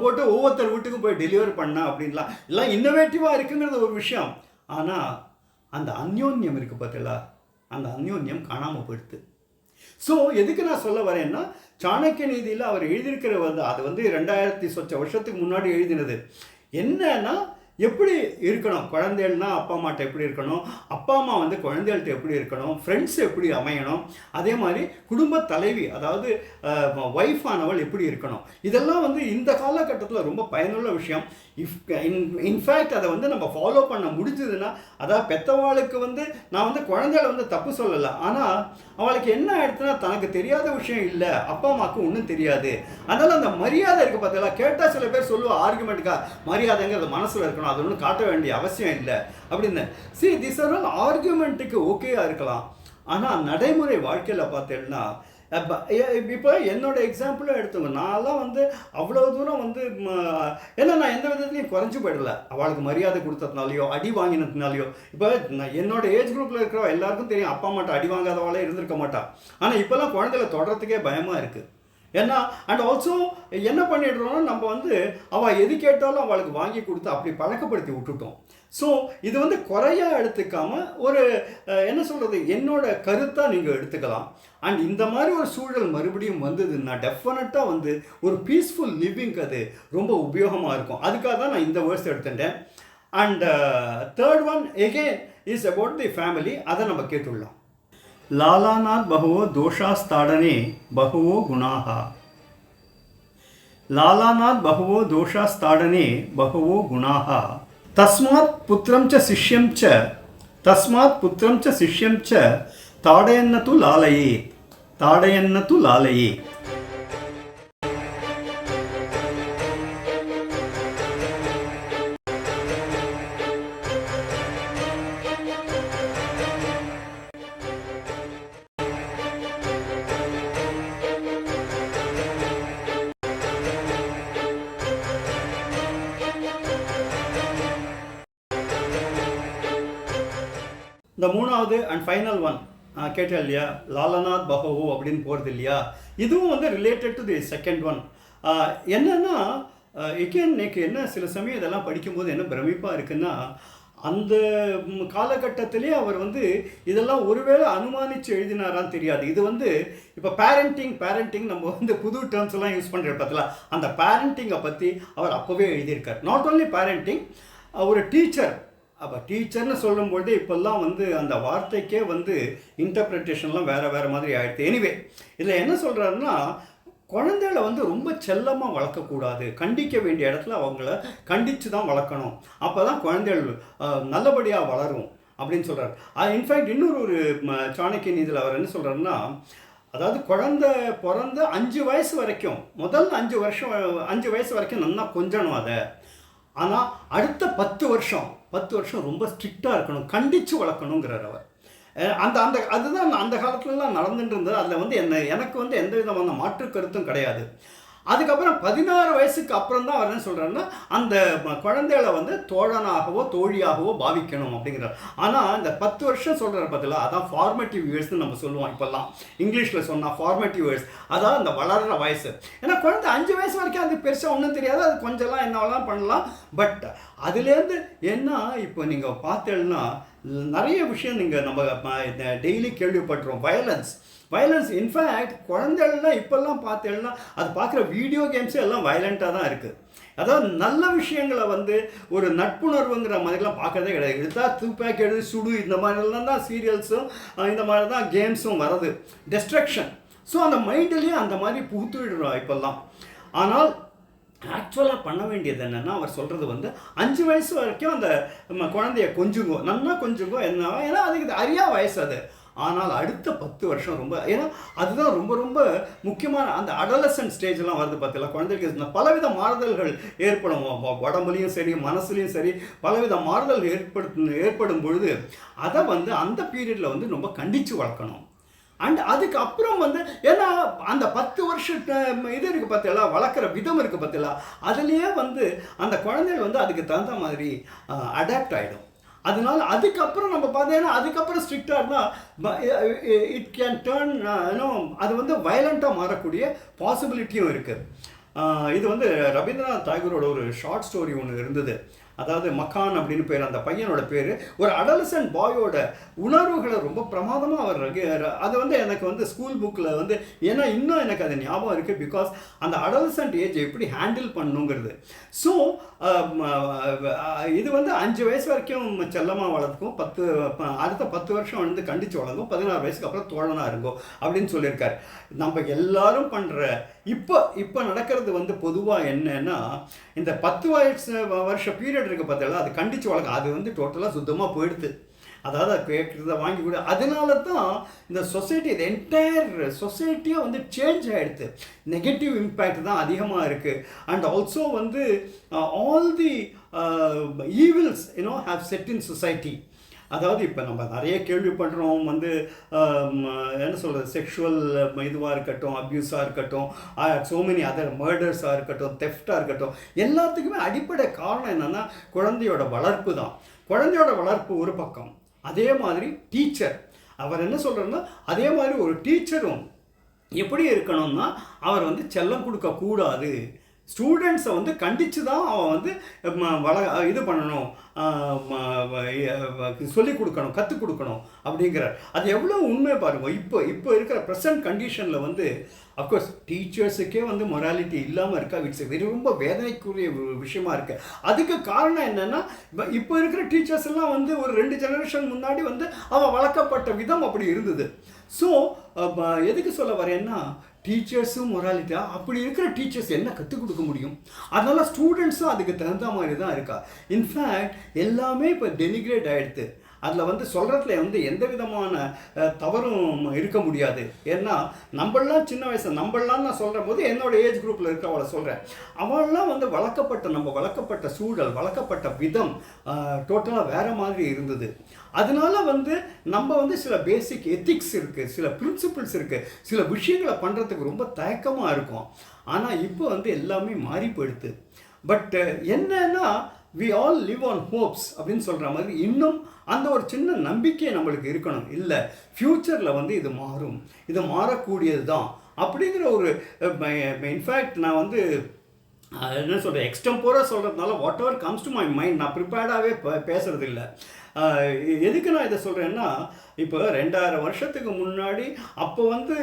போட்டு ஒவ்வொருத்தர் வீட்டுக்கும் போய் டெலிவரி பண்ண அப்படின்லாம் எல்லாம் இன்னோவேட்டிவாக இருக்குங்கிறது ஒரு விஷயம். ஆனால் அந்த அந்யோன்யம் இருக்குது பார்த்தீங்களா, அந்த அந்யோன்யம் காணாமல் போயிடுது. ஸோ எதுக்கு நான் சொல்ல வரேன்னா, சாணக்கிய நீதியில் அவர் எழுதியிருக்கிற வந்து அது வந்து 2000 சொச்ச வருஷத்துக்கு முன்னாடி எழுதினது. என்னன்னா எப்படி இருக்கணும், குழந்தைகள்னா அப்பா அம்மாட்ட எப்படி இருக்கணும், அப்பா அம்மா வந்து குழந்தைகள்கிட்ட எப்படி இருக்கணும், ஃப்ரெண்ட்ஸ் எப்படி அமையணும், அதே மாதிரி குடும்ப தலைவி அதாவது ஒய்ஃப் ஆனவள் எப்படி இருக்கணும். இதெல்லாம் வந்து இந்த காலகட்டத்தில் ரொம்ப பயனுள்ள விஷயம். இன்ஃபேக்ட் அதை வந்து நம்ம ஃபாலோ பண்ண முடிஞ்சதுன்னா, அதாவது பெற்றவாளுக்கு வந்து நான் வந்து குழந்தைகளை வந்து தப்பு சொல்லலை, ஆனால் அவளுக்கு என்ன ஆயிடுச்சுன்னா தனக்கு தெரியாத விஷயம் இல்லை, அப்பா அம்மாவுக்கு ஒன்றும் தெரியாது. அதனால் அந்த மரியாதை இருக்குது பார்த்தீங்களா. கேட்டால் சில பேர் சொல்லுவோம் ஆர்குமெண்ட்டுக்காக, மரியாதைங்கிறது மனசில் இருக்கணும், அது ஒன்றும் காட்ட வேண்டிய அவசியம் இல்லை அப்படின்னு. சரி, திஸ் ஆர் ஆல் ஆர்குமெண்ட்டுக்கு ஓகேயா இருக்கலாம். ஆனால் நடைமுறை வாழ்க்கையில் பார்த்தேன்னா இப்போ என்னோட எக்ஸாம்பிளும் எடுத்துங்க. நான்லாம் வந்து அவ்வளோ தூரம் வந்து ஏன்னா நான் எந்த விதத்துலையும் குறைஞ்சி போயிடல, அவளுக்கு மரியாதை கொடுத்ததுனாலையோ அடி வாங்கினதுனாலையோ. இப்போ என்னோட ஏஜ் குரூப்பில் இருக்கிற எல்லாருக்கும் தெரியும், அப்பா அம்மாட்ட அடி வாங்காதவாளே இருந்திருக்க மாட்டா. ஆனால் இப்போல்லாம் குழந்தைகளை தொடர்றதுக்கே பயமாக இருக்குது. ஏன்னா அண்ட் ஆல்சோ என்ன பண்ணிடுறோம்னா, நம்ம வந்து அவள் எது கேட்டாலும் அவளுக்கு வாங்கி கொடுத்து அப்படி பழக்கப்படுத்தி விட்டுட்டோம். ஸோ இது வந்து குறையாக எடுத்துக்காமல் ஒரு என்ன சொல்கிறது, என்னோட கருத்தாக நீங்கள் எடுத்துக்கலாம். அண்ட் இந்த மாதிரி ஒரு சூழல் மறுபடியும் வந்ததுன்னா டெஃபினட்டாக வந்து ஒரு பீஸ்ஃபுல் லிவிங்க்கு அது ரொம்ப உபயோகமாக இருக்கும். அதுக்காக தான் நான் இந்த வேர்ட்ஸ் எடுத்துட்டேன். And third one again is about the family. அதை நம்ம கேட்டுள்ளோம். लालानात् बहवो दोषास्ताडने बहवो गुणाः. लालानात् बहवो दोषास्ताडने बहवो गुणाः. तस्मात् पुत्रं च शिष्यं च ताडयन्न तु लालयेत्. இந்த மூணாவது அண்ட் ஃபைனல் ஒன் கேட்டேன் இல்லையா, லாலநாத் பஹவோ அப்படின்னு போகிறது இல்லையா, இதுவும் வந்து related to the second one. என்னென்னா எகேன் எனக்கு என்ன சில சமயம் இதெல்லாம் படிக்கும்போது என்ன பிரமிப்பாக இருக்குன்னா, அந்த காலகட்டத்திலே அவர் வந்து இதெல்லாம் ஒருவேளை அனுமானித்து எழுதினாரான்னு தெரியாது. இது வந்து இப்போ பேரண்டிங் நம்ம வந்து புது டேர்ம்ஸ் எல்லாம் யூஸ் பண்ணுற பார்த்தல, அந்த பேரண்டிங்கை பற்றி அவர் அப்போவே எழுதியிருக்கார். நாட் ஓன்லி பேரண்டிங், ஒரு டீச்சர். அப்போ டீச்சர்னு சொல்லும்போது இப்போல்லாம் வந்து அந்த வார்த்தைக்கே வந்து இன்டர்பிரிட்டேஷன்லாம் வேறு மாதிரி ஆகிடுது. எனிவே இதில் என்ன சொல்கிறாருன்னா, குழந்தைகளை வந்து ரொம்ப செல்லமாக வளர்க்கக்கூடாது, கண்டிக்க வேண்டிய இடத்துல அவங்கள கண்டித்து தான் வளர்க்கணும், அப்போ தான் குழந்தைகள் நல்லபடியாக வளரும் அப்படின்னு சொல்கிறார். இன்ஃபேக்ட் இன்னொரு சாணக்கியன் இதில் அவர் என்ன சொல்கிறாருன்னா, அதாவது குழந்தை பிறந்து 5 வயசு வரைக்கும், முதல் 5 வயசு வரைக்கும் நல்லா கொஞ்சணும் அதை. ஆனால் அடுத்த 10 வருஷம் ரொம்ப ஸ்ட்ரிக்டாக இருக்கணும், கண்டித்து வளர்க்கணுங்கிறார் அவர். அந்த அந்த அதுதான் அந்த காலத்துலலாம் நடந்துட்டு இருந்தது. அதில் வந்து எனக்கு வந்து எந்த விதமான மாற்று கருத்தும் கிடையாது. அதுக்கப்புறம் 16 வயசுக்கு அப்புறம் தான் அவர் என்ன சொல்கிறாருன்னா, அந்த குழந்தைகளை வந்து தோழனாகவோ தோழியாகவோ பாவிக்கணும் அப்படிங்கிறார். ஆனால் இந்த 10 வருஷம் சொல்கிறார் பார்த்தீங்களா, அதான் ஃபார்மேட்டிவ் இயர்ஸ்னு நம்ம சொல்லுவோம் இப்போல்லாம். இங்கிலீஷில் சொன்னால் ஃபார்மேட்டிவ் இயர்ஸ், அதாவது அந்த வளர்கிற வயசு. ஏன்னா குழந்தை 5 வயசு வரைக்கும் அது பெருசாக ஒன்றும் தெரியாது, அது கொஞ்சம்லாம் என்னவெல்லாம் பண்ணலாம். பட் அதுலேருந்து என்ன இப்போ நீங்கள் பார்த்தேன்னா நிறைய விஷயம் நீங்கள் நம்ம டெய்லி கேள்விப்பட்டுருவோம். வயலன்ஸ் இன்ஃபேக்ட் குழந்தைகள்லாம் இப்போல்லாம் பார்த்தேன்னா அது பார்க்குற வீடியோ கேம்ஸே எல்லாம் வயலண்ட்டாக தான் இருக்குது. அதாவது நல்ல விஷயங்களை வந்து ஒரு நட்புணர்வுங்கிற மாதிரிலாம் பார்க்கறதே கிடையாது. எடுத்தால் தூப்பாக்கி எழுதி சுடு, இந்த மாதிரிலாம் தான் சீரியல்ஸும் இந்த மாதிரி தான் கேம்ஸும் வருது. டெஸ்ட்ரக்ஷன். ஸோ அந்த மைண்டிலேயே அந்த மாதிரி புகுத்துவிடுறோம் இப்போல்லாம். ஆனால் ஆக்சுவலாக பண்ண வேண்டியது என்னென்னா, அவர் சொல்கிறது வந்து 5 வயசு வரைக்கும் அந்த குழந்தைய கொஞ்சுங்கோ, நல்லா கொஞ்சுங்கோ, என்ன, ஏன்னா அதுக்கு அறியா வயசு அது. ஆனால் அடுத்த 10 வருஷம் ரொம்ப, ஏன்னா அதுதான் ரொம்ப ரொம்ப முக்கியமான அந்த அடலசன்ட் ஸ்டேஜ்லாம் வருது பார்த்தீங்களா. குழந்தைக்கு பலவித மாறுதல்கள் ஏற்படும், உடம்புலையும் சரி மனசுலையும் சரி பலவித மாறுதல் ஏற்படும் பொழுது அதை வந்து அந்த பீரியடில் வந்து ரொம்ப கண்டித்து வளர்க்கணும். அண்ட் அதுக்கப்புறம் வந்து ஏன்னா அந்த 10 வருஷம் இது இருக்குது பார்த்தீங்களா, வளர்க்குற விதம் இருக்குது பார்த்தீங்களா, அதுலேயே வந்து அந்த குழந்தைகள் வந்து அதுக்கு தகுந்த மாதிரி அடாப்ட் ஆகிடும். அதனால அதுக்கப்புறம் நம்ம பார்த்தீங்கன்னா அதுக்கப்புறம் ஸ்ட்ரிக்டாக இருந்தால் இட் கேன் டேர்ன் அது வந்து வயலண்ட்டாக மாறக்கூடிய பாசிபிலிட்டியும் இருக்குது. இது வந்து ரவீந்திரநாத் தாகூரோட ஒரு ஷார்ட் ஸ்டோரி ஒன்று இருந்தது. அதாவது மக்கான் அப்படின்னு பேர், அந்த பையனோட பேர். ஒரு அடலசன்ட் பாயோட உணர்வுகளை ரொம்ப பிரமாதமாக அவர் அது வந்து எனக்கு வந்து ஸ்கூல் புக்கில் வந்து, ஏன்னா இன்னும் எனக்கு அது ஞாபகம் இருக்குது. பிகாஸ் அந்த அடலசன்ட் ஏஜ் எப்படி ஹேண்டில் பண்ணணுங்கிறது. ஸோ இது வந்து 5 வயசு வரைக்கும் செல்லமாக வளர்த்துக்கும், அடுத்த 10 வருஷம் வந்து கண்டித்து வளர்க்கும், 16 வயசுக்கு அப்புறம் தோழனாக இருக்கும் அப்படின்னு சொல்லியிருக்காரு. நம்ம எல்லாரும் பண்ணுற இப்போ நடக்கிறது வந்து பொதுவாக என்னன்னா, இந்த 10 வருஷ பீரியட் இருக்குது பார்த்தீங்களா, அது கண்டித்து வளர்க்க அது வந்து டோட்டலாக சுத்தமாக போயிடுது. அதாவது கேட்குறத வாங்கி கூட, அதனால தான் இந்த சொசைட்டி, இந்த என்டையர் சொசைட்டியாக வந்து சேஞ்ச் ஆகிடுது. நெகட்டிவ் இம்பேக்ட் தான் அதிகமாக இருக்குது. அண்ட் ஆல்சோ வந்து all the evils have set in society. அதாவது இப்போ நம்ம நிறைய கேள்விப்படுறோம் வந்து என்ன சொல்கிறது, செக்ஷுவல் இதுவாக இருக்கட்டும், அப்யூஸாக இருக்கட்டும், ஸோ மெனி அதர் மர்டர்ஸாக இருக்கட்டும், தெஃப்டாக இருக்கட்டும், எல்லாத்துக்குமே அடிப்படை காரணம் என்னென்னா குழந்தையோட வளர்ப்பு தான். குழந்தையோட வளர்ப்பு ஒரு பக்கம், அதே மாதிரி டீச்சர், அவர் என்ன சொல்கிறேன்னா, அதே மாதிரி ஒரு டீச்சரும் எப்படி இருக்கணும்னா, அவர் வந்து செல்லம் கொடுக்கக்கூடாது. ஸ்டூடெண்ட்ஸை வந்து கண்டித்து தான் அவன் வந்து இது பண்ணணும், சொல்லிக் கொடுக்கணும், கற்றுக் கொடுக்கணும் அப்படிங்கிறார். அது எவ்வளோ உண்மை பாருங்கள். இப்போ இருக்கிற ப்ரெசன்ட் கண்டிஷனில் வந்து அஃப்கோர்ஸ் டீச்சர்ஸுக்கே வந்து மொராலிட்டி இல்லாமல் இருக்கா, இட்ஸ் ரொம்ப வேதனைக்குரிய விஷயமா இருக்குது. அதுக்கு காரணம் என்னென்னா, இப்போ இருக்கிற டீச்சர்ஸ் எல்லாம் வந்து ஒரு 2 ஜெனரேஷன் முன்னாடி வந்து அவன் வளர்க்கப்பட்ட விதம் அப்படி இருந்தது. ஸோ எதுக்கு சொல்ல வரேன்னா, டீச்சர்ஸும் மொராலிட்டியா, அப்படி இருக்கிற டீச்சர்ஸ் என்ன கற்றுக் கொடுக்க முடியும்? அதனால் ஸ்டூடெண்ட்ஸும் அதுக்கு தகுந்த மாதிரி தான் இருக்கா. இன்ஃபேக்ட் எல்லாமே இப்போ டெனிகிரேட் ஆகிடுது. அதில் வந்து சொல்கிறதுல வந்து எந்த விதமான தவறும் இருக்க முடியாது. ஏன்னா நம்மளாம் சின்ன வயசு, நம்மளாம் நான் சொல்கிற போது என்னோடய ஏஜ் குரூப்பில் இருக்க அவளை சொல்கிறேன், அவள்லாம் வந்து நம்ம வளர்க்கப்பட்ட சூழல், வளர்க்கப்பட்ட விதம் டோட்டலாக வேறு மாதிரி இருந்தது. அதனால வந்து நம்ம வந்து சில பேசிக் எத்திக்ஸ் இருக்குது, சில பிரின்சிபிள்ஸ் இருக்குது, சில விஷயங்களை பண்ணுறதுக்கு ரொம்ப தயக்கமாக இருக்கும். ஆனால் இப்போ வந்து எல்லாமே மாறி போயிடுது. பட் என்னன்னா, we all live on hopes அப்படின்னு சொல்கிற மாதிரி இன்னும் அந்த ஒரு சின்ன நம்பிக்கை நம்மளுக்கு இருக்கணும். இல்லை, ஃப்யூச்சரில் வந்து இது மாறும், இது மாறக்கூடியது தான் அப்படிங்கிற ஒரு இன்ஃபேக்ட் நான் வந்து என்ன சொல்கிறேன், எக்ஸ்டம்போராக சொல்கிறதுனால what ever comes to my mind, நான் ப்ரிப்பேர்டாகவே பேசுகிறது இல்லை. எதுக்கு நான் இதை சொல்கிறேன்னா, இப்போ 2000 வருஷத்துக்கு முன்னாடி அப்போ வந்து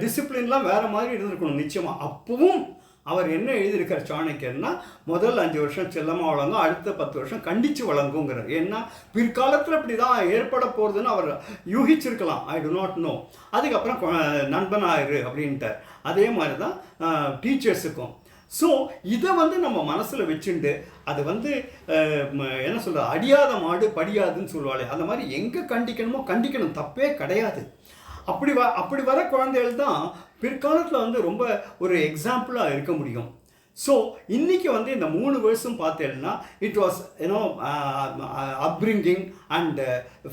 டிசிப்ளின்லாம் வேறு மாதிரி இருந்திருக்கணும் நிச்சயமாக. அப்பவும் அவர் என்ன எழுதியிருக்கார் சாணக்கியர்னா, முதல் 5 வருஷம் செல்லமாக வழங்கும், அடுத்த 10 வருஷம் கண்டித்து வழங்குங்கிறார். ஏன்னா பிற்காலத்தில் இப்படி தான் ஏற்பட போகிறதுன்னு அவர் யூகிச்சிருக்கலாம், ஐ டு நாட் நோ. அதுக்கப்புறம் நண்பனாயிரு அப்படின்ட்டார். அதே மாதிரி தான் டீச்சர்ஸுக்கும். ஸோ இதை வந்து நம்ம மனசில் வச்சுட்டு, அது வந்து என்ன சொல்கிறது, அடியாத மாடு படியாதுன்னு சொல்லுவாளே, அந்த மாதிரி எங்கே கண்டிக்கணுமோ கண்டிக்கணும், தப்பே கிடையாது. அப்படி வர குழந்தைகள் தான் பிற்காலத்தில் வந்து ரொம்ப ஒரு எக்ஸாம்பிளாக இருக்க முடியும். ஸோ இன்றைக்கி வந்து இந்த 3 வருஷம் பார்த்தேன்னா it was upbringing and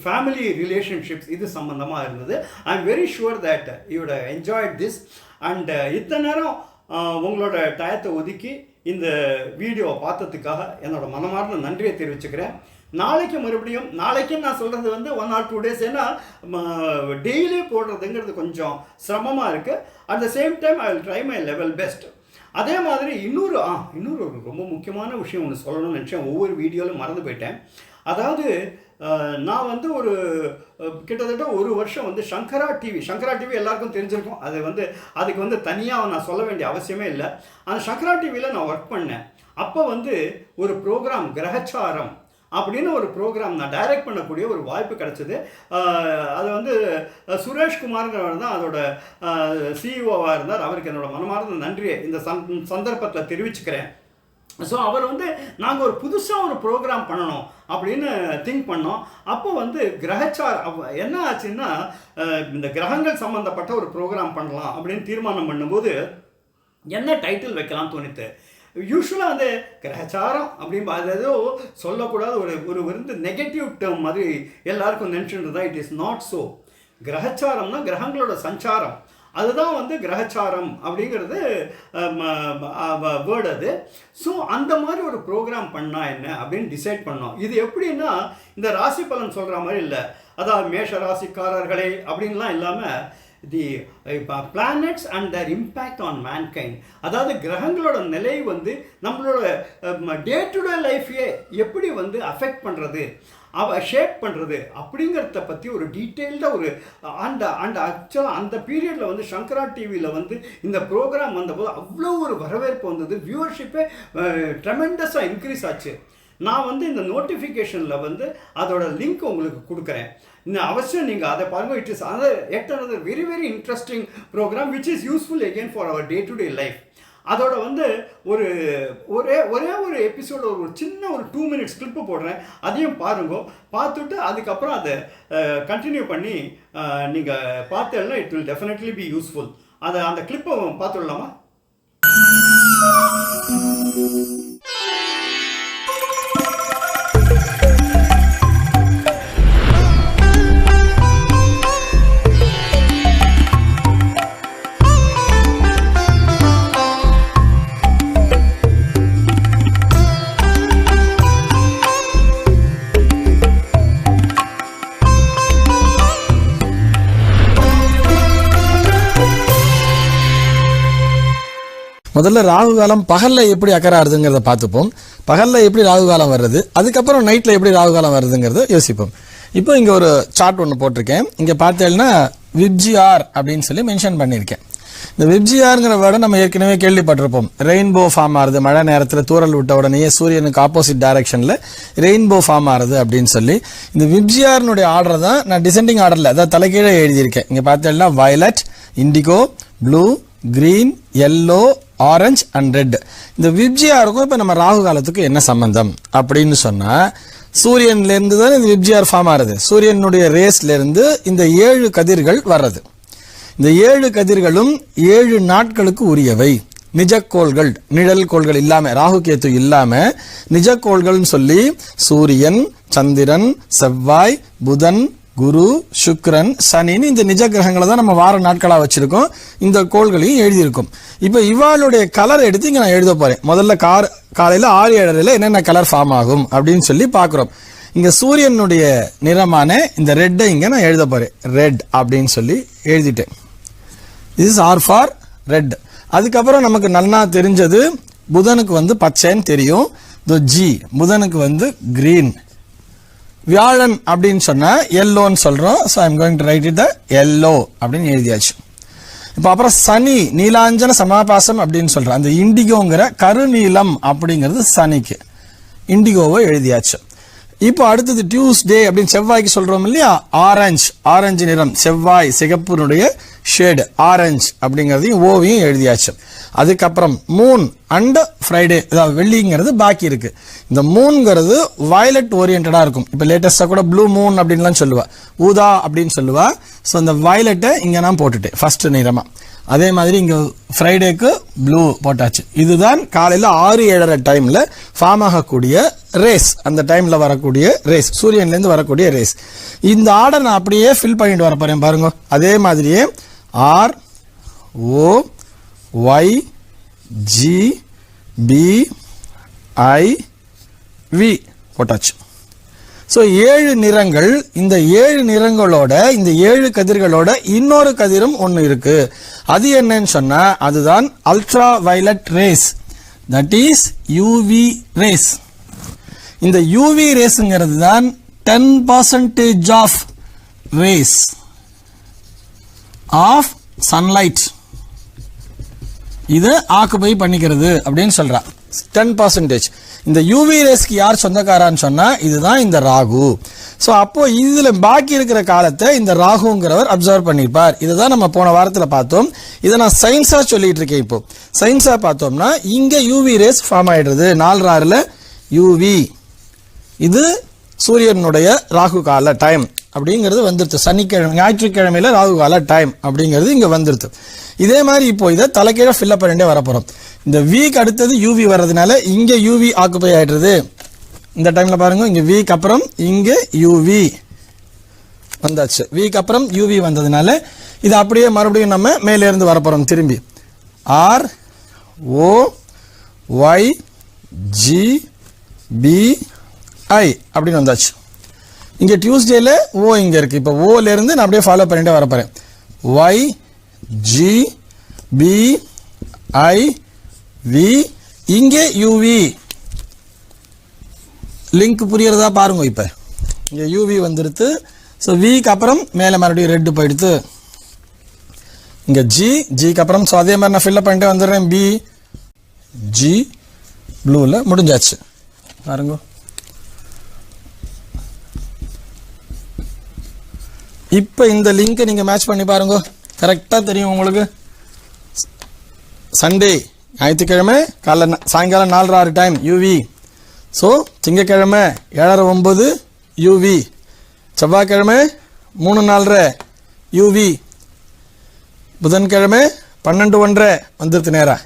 family relationships இது சம்மந்தமாக இருந்தது. I am very sure that you'd enjoyed this. And இத்தனை நேரம் உங்களோட டயத்தை ஒதுக்கி இந்த வீடியோவை பார்த்ததுக்காக என்னோட மனமார்ந்த நன்றியை தெரிவிச்சுக்கிறேன். நாளைக்கு மறுபடியும், நாளைக்குன்னு நான் சொல்கிறது வந்து 1 or 2 days, ஏன்னா டெய்லி போடுறதுங்கிறது கொஞ்சம் சிரமமாக இருக்குது. At the same time I will try my level best. அதே மாதிரி இன்னொரு ரொம்ப முக்கியமான விஷயம் ஒன்று சொல்லணும்னு நினச்சேன், ஒவ்வொரு வீடியோவிலும் மறந்து போயிட்டேன். அதாவது நான் வந்து ஒரு கிட்டத்தட்ட 1 வருஷம் வந்து சங்கரா டிவி எல்லாருக்கும் தெரிஞ்சிருக்கும். அதுக்கு வந்து தனியாக நான் சொல்ல வேண்டிய அவசியமே இல்லை. அந்த சங்கரா டிவியில் நான் ஒர்க் பண்ணேன். அப்போ வந்து ஒரு ப்ரோக்ராம் கிரகச்சாரம் அப்படின்னு ஒரு ப்ரோக்ராம் நான் டைரக்ட் பண்ணக்கூடிய ஒரு வாய்ப்பு கிடச்சிது. அதை வந்து சுரேஷ்குமார்ங்கிறவர் தான் அதோட சிஇஓவாக இருந்தார். அவருக்கு என்னோட மனமார்ந்த நன்றியை இந்த சந்தர்ப்பத்தில் தெரிவிச்சுக்கிறேன். ஸோ அவர் வந்து நாங்கள் ஒரு புதுசாக ஒரு ப்ரோக்ராம் பண்ணணும் அப்படின்னு திங்க் பண்ணோம். அப்போ வந்து என்ன ஆச்சுன்னா, இந்த கிரகங்கள் சம்மந்தப்பட்ட ஒரு ப்ரோக்ராம் பண்ணலாம் அப்படின்னு தீர்மானம் பண்ணும்போது என்ன டைட்டில் வைக்கலாம்னு தோணித்து. யூஸ்வலாக வந்து கிரகச்சாரம் அப்படின்னு அது ஏதோ சொல்லக்கூடாது, ஒரு வந்து நெகட்டிவ் டேர்ம் மாதிரி எல்லாருக்கும் நினச்சிட்டு தான். It is not so. கிரகச்சாரம்னா கிரகங்களோட சஞ்சாரம், அதுதான் வந்து கிரகச்சாரம் அப்படிங்கிறது வேர்டு அது. ஸோ அந்த மாதிரி ஒரு ப்ரோக்ராம் பண்ணால் என்ன அப்படின்னு டிசைட் பண்ணோம். இது எப்படின்னா இந்த ராசி பலன் சொல்கிற மாதிரி இல்லை, அதாவது மேஷ ராசிக்காரர்களே அப்படின்லாம் இல்லாமல் the planets and their impact on mankind. அதாவது கிரகங்களோட நிலை வந்து நம்மளோட டே டு டே லைஃபையே எப்படி வந்து அஃபெக்ட் பண்ணுறது, ஷேப் பண்ணுறது அப்படிங்கிறத பற்றி ஒரு டீட்டெயில்டாக ஒரு ஆக்சுவலாக அந்த பீரியடில் வந்து சங்கரா டிவியில் வந்து இந்த ப்ரோக்ராம் வந்தபோது அவ்வளோ ஒரு வரவேற்பு வந்தது. வியூவர்ஷிப்பே ட்ரெமெண்டஸாக இன்க்ரீஸ் ஆச்சு. நான் வந்து இந்த நோட்டிஃபிகேஷனில் வந்து அதோட லிங்க் உங்களுக்கு கொடுக்குறேன். இன்னும் அவசியம் நீங்கள் அதை பாருங்கள். It is another very very interesting program which is useful again for our day today life. அதோட வந்து ஒரே ஒரு எபிசோட ஒரு சின்ன ஒரு 2 minutes கிளிப்பு போடுறேன், அதையும் பாருங்க. பார்த்துட்டு அதுக்கப்புறம் அதை கண்டினியூ பண்ணி நீங்கள் பார்த்தேன்னா it will definitely be useful. அந்த கிளிப்பை பார்த்துடலாமா? முதல்ல ராகு காலம் பகல்ல எப்படி அக்கறாருதுங்கிறத பார்த்துப்போம். பகல்ல எப்படி ராகு காலம் வருது, அதுக்கப்புறம் நைட்ல எப்படி ராகு காலம் வருதுங்கிறத யோசிப்போம். இப்போ இங்க ஒரு சார்ட் ஒன்று போட்டிருக்கேன். இங்க பார்த்தேன்னா விப்ஜிஆர் அப்படின்னு சொல்லி மென்ஷன் பண்ணியிருக்கேன். இந்த விப்ஜிஆர்ங்கிற வேர்டை நம்ம ஏற்கனவே கேள்விப்பட்டிருப்போம். ரெயின்போ ஃபார்ம் ஆகுது, மழை நேரத்தில் தூரல் விட்ட உடனே சூரியனுக்கு ஆப்போசிட் டைரக்ஷன்ல ரெயின்போ ஃபார்ம் ஆகுது அப்படின்னு சொல்லி இந்த விப்ஜிஆர்னுடைய ஆர்டர் தான் நான் டிசெண்டிங் ஆர்டர்ல அதாவது தலைகீழே எழுதியிருக்கேன். இங்க பார்த்தேன்னா violet, indigo, blue, green, yellow, orange and red. இந்த விப்ஜிஆருக்கும் இப்போ நம்ம ராகு காலத்துக்கு என்ன சம்பந்தம் அப்படின்னு சொன்னா, சூரியன்ல இருந்து தான் இந்த விப்ஜிஆர் ஃபார்ம் ஆகுது. சூரியனுடைய ரேஸ்ல இருந்து இந்த 7 கதிர்கள் வர்றது. இந்த 7 கதிர்களும் 7 நாட்களுக்கு உரியவை. நிஜக்கோள்கள், நிழல் கோள்கள் இல்லாம, ராகு கேத்து இல்லாம நிஜக்கோள்கள்னு சொல்லி சூரியன், சந்திரன், செவ்வாய், புதன், குரு, சுக்கிரன், சனின்னு இந்த நிஜ கிரகங்களை தான் நம்ம வார நாட்களா வச்சிருக்கோம். இந்த கோள்களையும் எழுதியிருக்கும். இப்ப இவாளுடைய கலர் எடுத்து இங்க நான் எழுத போறேன். முதல்ல காலையில 6:30 என்னென்ன கலர் ஃபார்ம் ஆகும் அப்படின்னு சொல்லி பாக்குறோம். இங்க சூரியனுடைய நிறமான இந்த ரெட்டை இங்க நான் எழுத போறேன். ரெட் அப்படின்னு சொல்லி எழுதிட்டேன். This is R for red. அதுக்கப்புறம் நமக்கு நல்லா தெரிஞ்சது புதனுக்கு வந்து பச்சைன்னு தெரியும். ஜி புதனுக்கு வந்து கிரீன். வியாழன் அப்படின்னு சொன்னா எல்லோன்னு சொல்றோம். So I'm going to right it the yellow அப்படின்னு எழுதியாச்சு. இப்போ அப்புறம் சனி நீலாஞ்சன சமாபாசம் அப்படின்னு சொல்றோம். அந்த இண்டிகோங்கிற கருநீலம் அப்படிங்கிறது சனிக்கு, இண்டிகோவை எழுதியாச்சு. இப்போ அடுத்தது டியூஸ்டே அப்படின்னு செவ்வாய்க்கு சொல்றோம் இல்லையா, ஆரஞ்சு நிறம், செவ்வாய் சிகப்புனுடைய ஷேடு ஆரஞ்சு அப்படிங்கிறதையும் ஓவையும் எழுதியாச்சு. அதுக்கப்புறம் மூன் அண்ட் ஃப்ரைடே அதாவது வெள்ளிங்கிறது பாக்கி இருக்கு. இந்த மூன்ங்கிறது வயலட் ஓரியன்டா இருக்கும். இப்போ லேட்டஸ்டா கூட ப்ளூ மூன் அப்படின்லாம் சொல்லுவா, ஊதா அப்படின்னு சொல்லுவா. ஸோ இந்த வயலட்டை இங்க நான் போட்டுட்டேன் ஃபர்ஸ்ட் நிறமா. அதே மாதிரி இங்க ஃப்ரைடேக்கு ப்ளூ போட்டாச்சு. இதுதான் காலையில் 6-7:30 டைம்ல ஃபார்ம் ஆகக்கூடிய ரேஸ், அந்த டைம்ல வரக்கூடிய ரேஸ், சூரியன்லேருந்து வரக்கூடிய ரேஸ். இந்த ஆர்டர் நான் அப்படியே ஃபில் பண்ணிட்டு வர போறேன் பாருங்க. அதே மாதிரியே R O Y G B I V போட்டாச்சு. ஸோ 7 நிறங்கள். இந்த 7 நிறங்களோட இந்த 7 கதிர்களோட இன்னொரு கதிரும் ஒன்று இருக்கு. அது என்னன்னு சொன்னா அதுதான் ultra violet race, that is UV rays. இந்த யூவி ரேஸ்ங்கிறது தான் 10% ஆஃப் ரேஸ் ஆஃப் சன்லைட் இது ஆக்குபை பண்ணிக்கிறது அப்படின்னு சொல்றா. 10%. இந்த யூவி ரேஸ்க்கு யார் சொந்தக்காரான்னு சொன்னா இதுதான் இந்த ராகு. ஸோ அப்போ இதுல பாக்கி இருக்கிற காலத்தை இந்த ராகுங்கிறவர் அப்சர்வ் பண்ணிருப்பார். இதுதான் நம்ம போன வாரத்தில் பார்த்தோம். இதை நான் சயின்ஸா சொல்லிட்டு இருக்கேன். இப்போ சயின்ஸா பார்த்தோம்னா இங்க யூவி ரேஸ் ஃபார்ம் ஆயிடுறது 4/6 யூவி. இது சூரியனுடைய ராகு கால டைம் அப்படிங்கிறது வந்துருது. சனிக்கிழமை ஞாயிற்றுக்கிழமையில ராகு கால டைம் அப்படிங்கிறது இங்க வந்துருது. இதே மாதிரி இப்போ இதை தலைக்கீழ ஃபில் அப் பண்ணிட்டே வரப்போறோம். இந்த வீக் அடுத்தது யூவி வர்றதுனால இங்க யூவி ஆக்குபை ஆயிடுறது. இந்த டைம்ல பாருங்க, இங்க வீக் அப்புறம் இங்க யூவி வந்தாச்சு. வீக் அப்புறம் யூவி வந்ததுனால இது அப்படியே மறுபடியும் நம்ம மேலே இருந்து வரப்போறோம். திரும்பி R O Y G B ஐ அப்படின்னு வந்தாச்சு. இங்க டியூஸ்டேல ஓ இங்க இருக்கு. இப்போ ஓல இருந்து நான் அப்படியே ஃபாலோ பண்ணிட்டே வரப்போறேன். Y G B I V இங்கே யூவி. லிங்க் புரியறதா பாருங்க. இப்ப இங்க யூவி வந்துருது. ஸோ விக்கு அப்புறம் மேலே மறுபடியும் ரெட் போயிடுது. இங்க ஜிக்கு அப்புறம் ஸோ அதே மாதிரி நான் ஃபில்அப் பண்ணிட்டு வந்துடுறேன். பி ஜி ப்ளூல முடிஞ்சாச்சு பாருங்க. இப்போ இந்த லிங்கை நீங்க மேட்ச் பண்ணி பாருங்க, கரெக்டா தெரியும் உங்களுக்கு. சண்டே ஞாயிற்றுக்கிழமை காலைல சாயங்காலம் 4:06 டைம் யூவி. ஸோ திங்கக்கிழமை 7:09 யூவி, செவ்வாய்க்கிழமை 3:04 யூவி, புதன்கிழமை 12:01 வந்துருது நேரா,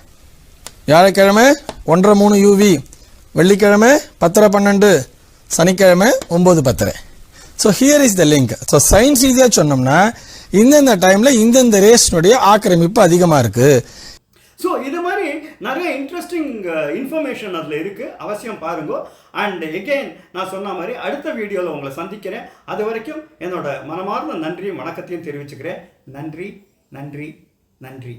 வியாழக்கிழமை 1:03 யூவி, வெள்ளிக்கிழமை 10:12, சனிக்கிழமை 9:10. So here is the link. So science ஈஸியாக சொன்னோம்னா இந்தந்த டைம்ல இந்தந்த ரேஸ்னுடைய ஆக்கிரமிப்பு அதிகமாக இருக்கு. ஸோ இது மாதிரி நிறைய இன்ட்ரெஸ்டிங் இன்ஃபர்மேஷன் அதில் இருக்குது, அவசியம் பாருங்க. அண்ட் எகெயின் நான் சொன்ன மாதிரி அடுத்த வீடியோவில் உங்களை சந்திக்கிறேன். அது வரைக்கும் என்னோட மனமார்ந்த நன்றியும் வணக்கத்தையும் தெரிவிச்சுக்கிறேன். நன்றி நன்றி நன்றி.